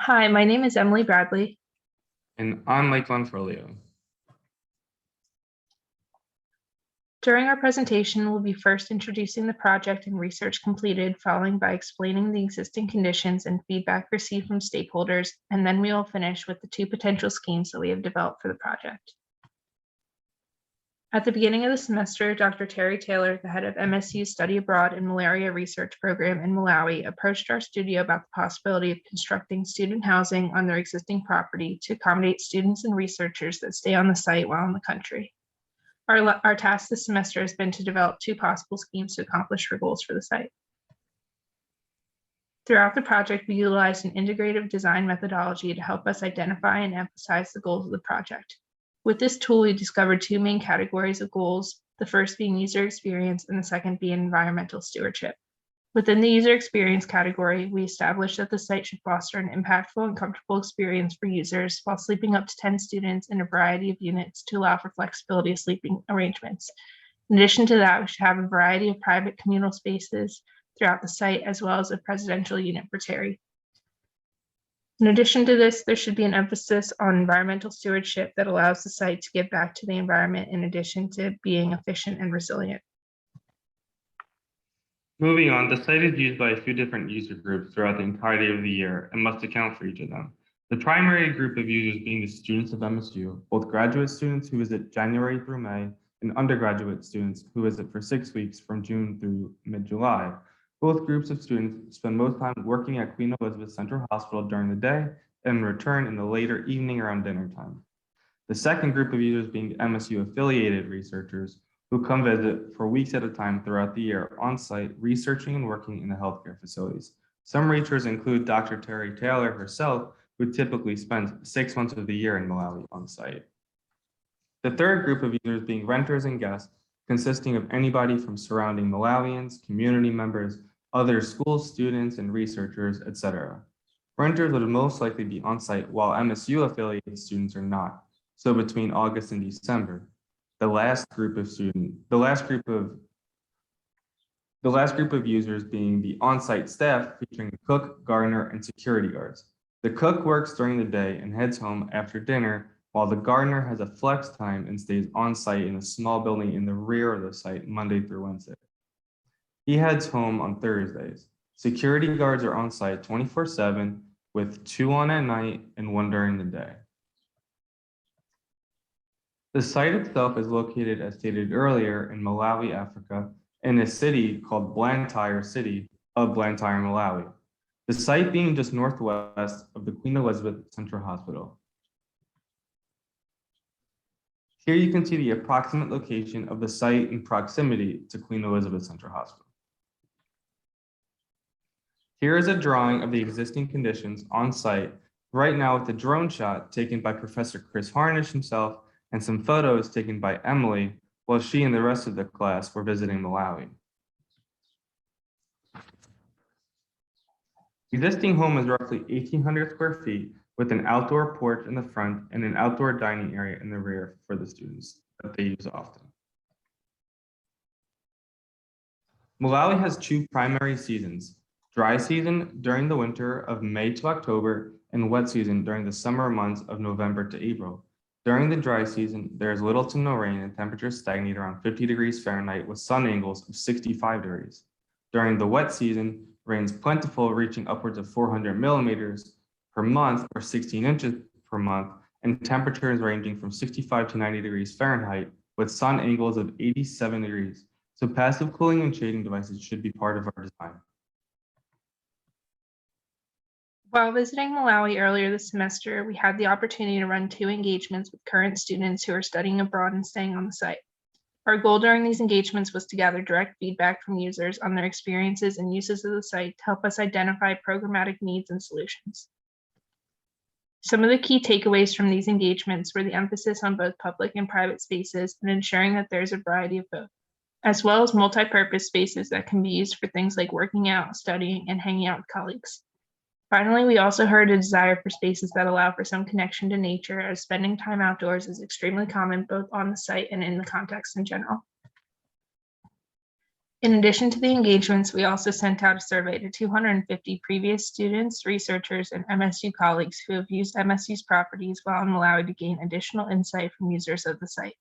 Hi, my name is Emily Bradley. And I'm Mike Lanfrolio. During our presentation, we'll be first introducing the project and research completed, following by explaining the existing conditions and feedback received from stakeholders, and then we will finish with the two potential schemes that we have developed for the project. At the beginning of the semester, Dr. Terry Taylor, the head of MSU Study Abroad and Malaria Research Program in Malawi, approached our studio about the possibility of constructing student housing on their existing property to accommodate students and researchers that stay on the site while in the country. Our task this semester has been to develop two possible schemes to accomplish our goals for the site. Throughout the project, we utilized an integrative design methodology to help us identify and emphasize the goals of the project. With this tool, we discovered two main categories of goals, the first being user experience and the second being environmental stewardship. Within the user experience category, we established that the site should foster an impactful and comfortable experience for users while sleeping up to 10 students in a variety of units to allow for flexibility of sleeping arrangements. In addition to that, we should have a variety of private communal spaces throughout the site, as well as a presidential unit for Terry. In addition to this, there should be an emphasis on environmental stewardship that allows the site to give back to the environment in addition to being efficient and resilient. Moving on, the site is used by a few different user groups throughout the entirety of the year and must account for each of them. The primary group of users being the students of MSU, both graduate students who visit January through May and undergraduate students who visit for 6 weeks from June through mid-July. Both groups of students spend most time working at Queen Elizabeth Central Hospital during the day and return in the later evening around dinner time. The second group of users being MSU affiliated researchers who come visit for weeks at a time throughout the year on site, researching and working in the healthcare facilities. Some researchers include Dr. Terry Taylor herself, who typically spends 6 months of the year in Malawi on site. The third group of users being renters and guests, consisting of anybody from surrounding Malawians, community members, other school students and researchers, etc. Renters would most likely be on site while MSU affiliated students are not, so between August and December. The last group of users being the on-site staff, featuring the cook, gardener, and security guards. The cook works during the day and heads home after dinner, while the gardener has a flex time and stays on site in a small building in the rear of the site Monday through Wednesday. He heads home on Thursdays. Security guards are on site 24/7, with 2 on at night and 1 during the day. The site itself is located, as stated earlier, in Malawi, Africa, in a city called Blantyre City of Blantyre, Malawi. The site being just northwest of the Queen Elizabeth Central Hospital. Here you can see the approximate location of the site in proximity to Queen Elizabeth Central Hospital. Here is a drawing of the existing conditions on site right now with a drone shot taken by Professor Chris Harnish himself and some photos taken by Emily while she and the rest of the class were visiting Malawi. The existing home is roughly 1,800 square feet with an outdoor porch in the front and an outdoor dining area in the rear for the students that they use often. Malawi has 2 primary seasons: dry season during the winter of May to October and wet season during the summer months of November to April. During the dry season, there is little to no rain and temperatures stagnate around 50 degrees Fahrenheit with sun angles of 65 degrees. During the wet season, rain is plentiful, reaching upwards of 400 millimeters per month or 16 inches per month, and temperatures ranging from 65 to 90 degrees Fahrenheit with sun angles of 87 degrees. So passive cooling and shading devices should be part of our design. While visiting Malawi earlier this semester, we had the opportunity to run 2 engagements with current students who are studying abroad and staying on the site. Our goal during these engagements was to gather direct feedback from users on their experiences and uses of the site to help us identify programmatic needs and solutions. Some of the key takeaways from these engagements were the emphasis on both public and private spaces and ensuring that there's a variety of both, as well as multi-purpose spaces that can be used for things like working out, studying, and hanging out with colleagues. Finally, we also heard a desire for spaces that allow for some connection to nature, as spending time outdoors is extremely common both on the site and in the context in general. In addition to the engagements, we also sent out a survey to 250 previous students, researchers, and MSU colleagues who have used MSU's properties while in Malawi to gain additional insight from users of the site.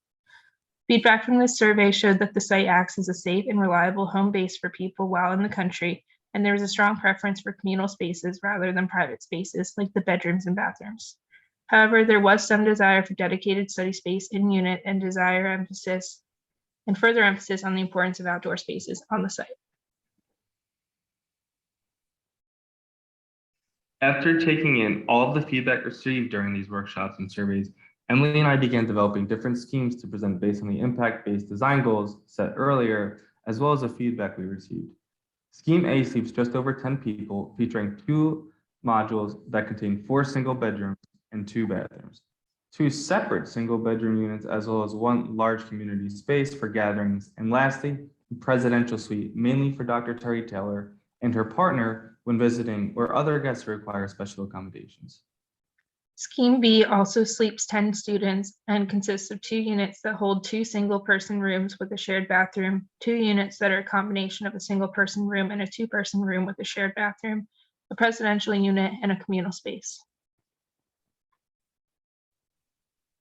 Feedback from this survey showed that the site acts as a safe and reliable home base for people while in the country, and there was a strong preference for communal spaces rather than private spaces like the bedrooms and bathrooms. However, there was some desire for dedicated study space in unit and further emphasis on the importance of outdoor spaces on the site. After taking in all of the feedback received during these workshops and surveys, Emily and I began developing different schemes to present based on the impact-based design goals set earlier, as well as the feedback we received. Scheme A sleeps just over 10 people, featuring 2 modules that contain 4 single bedrooms and 2 bathrooms, 2 separate single bedroom units, as well as 1 large community space for gatherings, and lastly, a presidential suite, mainly for Dr. Terry Taylor and her partner when visiting or other guests who require special accommodations. Scheme B also sleeps 10 students and consists of 2 units that hold 2 single-person rooms with a shared bathroom, 2 units that are a combination of a single-person room and a 2-person room with a shared bathroom, a presidential unit, and a communal space.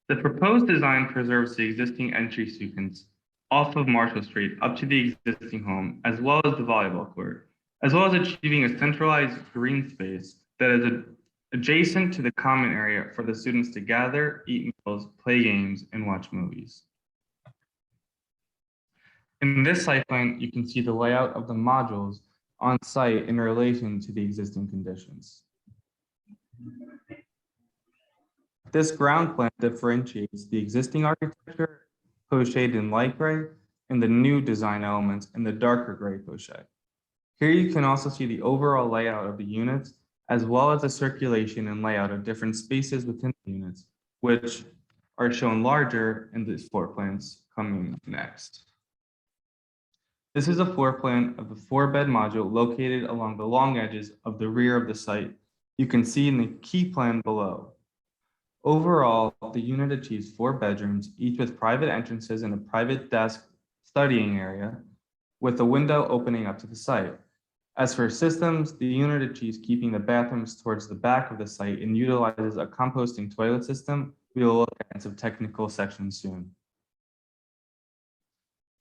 The proposed design preserves the existing entry sequence off of Marshall Street up to the existing home, as well as the volleyball court, as well as achieving a centralized green space that is adjacent to the common area for the students to gather, eat meals, play games, and watch movies. In this site plan, you can see the layout of the modules on site in relation to the existing conditions. This ground plan differentiates the existing architecture, pochade in light gray, and the new design elements in the darker gray pochade. Here you can also see the overall layout of the units, as well as the circulation and layout of different spaces within the units, which are shown larger in these floor plans coming next. This is a floor plan of the 4-bed module located along the long edges of the rear of the site. You can see in the key plan below. Overall, the unit achieves 4 bedrooms, each with private entrances and a private desk studying area, with a window opening up to the site. As for systems, the unit achieves keeping the bathrooms towards the back of the site and utilizes a composting toilet system. We will look at in some technical sections soon.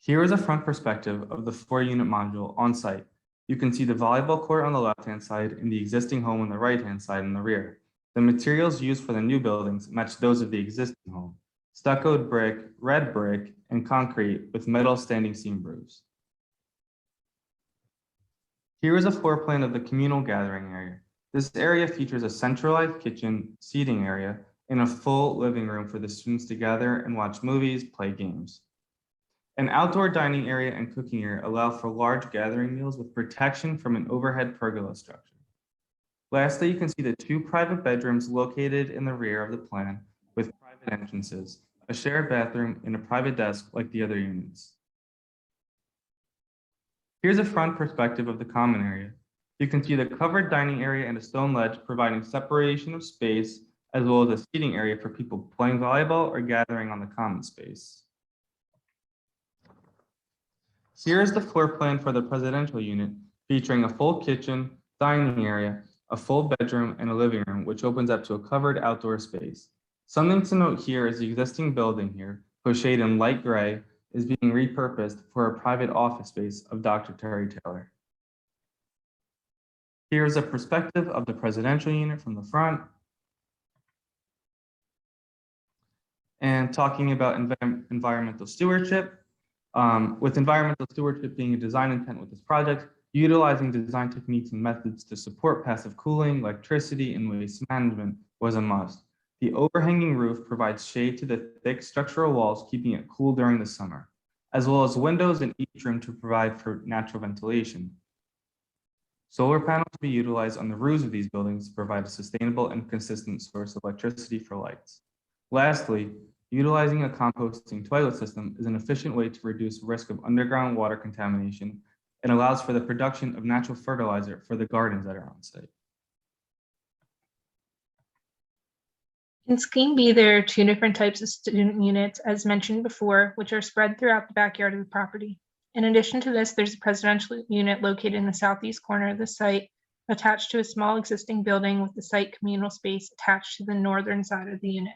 Here is a front perspective of the 4-unit module on site. You can see the volleyball court on the left-hand side and the existing home on the right-hand side in the rear. The materials used for the new buildings match those of the existing home: stuccoed brick, red brick, and concrete with metal standing seam roofs. Here is a floor plan of the communal gathering area. This area features a centralized kitchen, seating area, and a full living room for the students to gather and watch movies, play games. An outdoor dining area and cooking area allow for large gathering meals with protection from an overhead pergola structure. Lastly, you can see the 2 private bedrooms located in the rear of the plan with private entrances, a shared bathroom, and a private desk like the other units. Here's a front perspective of the common area. You can see the covered dining area and a stone ledge providing separation of space, as well as a seating area for people playing volleyball or gathering on the common space. Here is the floor plan for the presidential unit, featuring a full kitchen, dining area, a full bedroom, and a living room, which opens up to a covered outdoor space. Something to note here is the existing building here, pochade in light gray, is being repurposed for a private office space of Dr. Terry Taylor. Here's a perspective of the presidential unit from the front. And talking about environmental stewardship, with environmental stewardship being a design intent with this project, utilizing design techniques and methods to support passive cooling, electricity, and waste management was a must. The overhanging roof provides shade to the thick structural walls, keeping it cool during the summer, as well as windows in each room to provide for natural ventilation. Solar panels will be utilized on the roofs of these buildings to provide a sustainable and consistent source of electricity for lights. Lastly, utilizing a composting toilet system is an efficient way to reduce risk of underground water contamination and allows for the production of natural fertilizer for the gardens that are on site. In Scheme B, there are 2 different types of student units, as mentioned before, which are spread throughout the backyard of the property. In addition to this, there's a presidential unit located in the southeast corner of the site, attached to a small existing building with the site communal space attached to the northern side of the unit.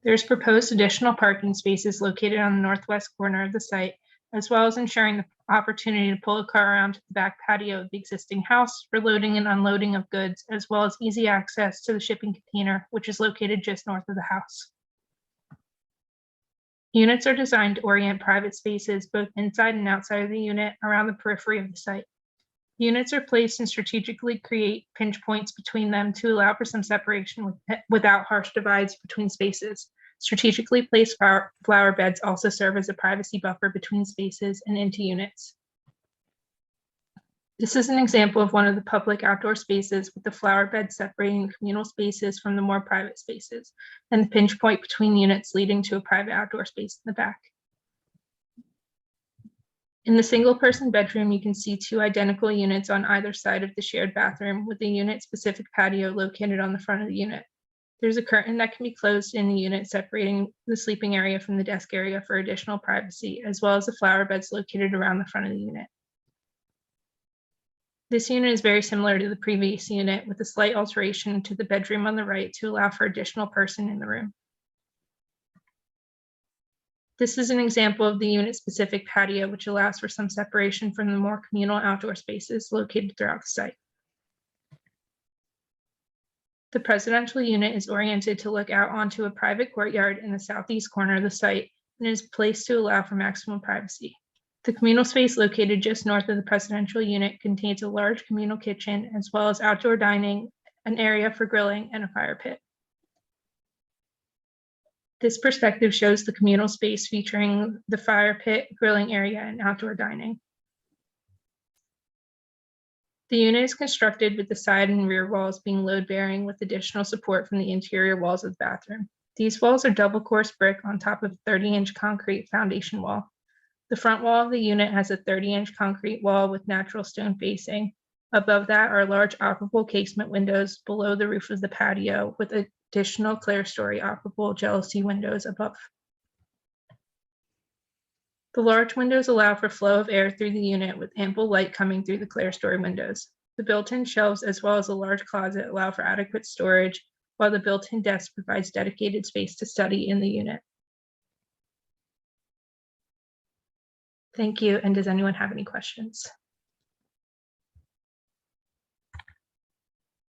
There's proposed additional parking spaces located on the northwest corner of the site, as well as ensuring the opportunity to pull a car around to the back patio of the existing house for loading and unloading of goods, as well as easy access to the shipping container, which is located just north of the house. Units are designed to orient private spaces both inside and outside of the unit around the periphery of the site. Units are placed and strategically create pinch points between them to allow for some separation without harsh divides between spaces. Strategically placed flower beds also serve as a privacy buffer between spaces and into units. This is an example of one of the public outdoor spaces with the flower bed separating communal spaces from the more private spaces, and the pinch point between units leading to a private outdoor space in the back. In the single-person bedroom, you can see two identical units on either side of the shared bathroom, with the unit-specific patio located on the front of the unit. There's a curtain that can be closed in the unit, separating the sleeping area from the desk area for additional privacy, as well as the flower beds located around the front of the unit. This unit is very similar to the previous unit, with a slight alteration to the bedroom on the right to allow for additional person in the room. This is an example of the unit-specific patio, which allows for some separation from the more communal outdoor spaces located throughout the site. The presidential unit is oriented to look out onto a private courtyard in the southeast corner of the site and is placed to allow for maximum privacy. The communal space located just north of the presidential unit contains a large communal kitchen, as well as outdoor dining, an area for grilling, and a fire pit. This perspective shows the communal space featuring the fire pit, grilling area, and outdoor dining. The unit is constructed with the side and rear walls being load-bearing with additional support from the interior walls of the bathroom. These walls are double course brick on top of a 30-inch concrete foundation wall. The front wall of the unit has a 30-inch concrete wall with natural stone facing. Above that are large operable casement windows below the roof of the patio with additional clerestory operable jealousy windows above. The large windows allow for flow of air through the unit with ample light coming through the clerestory windows. The built-in shelves as well as a large closet allow for adequate storage, while the built-in desk provides dedicated space to study in the unit. Thank you, and does anyone have any questions?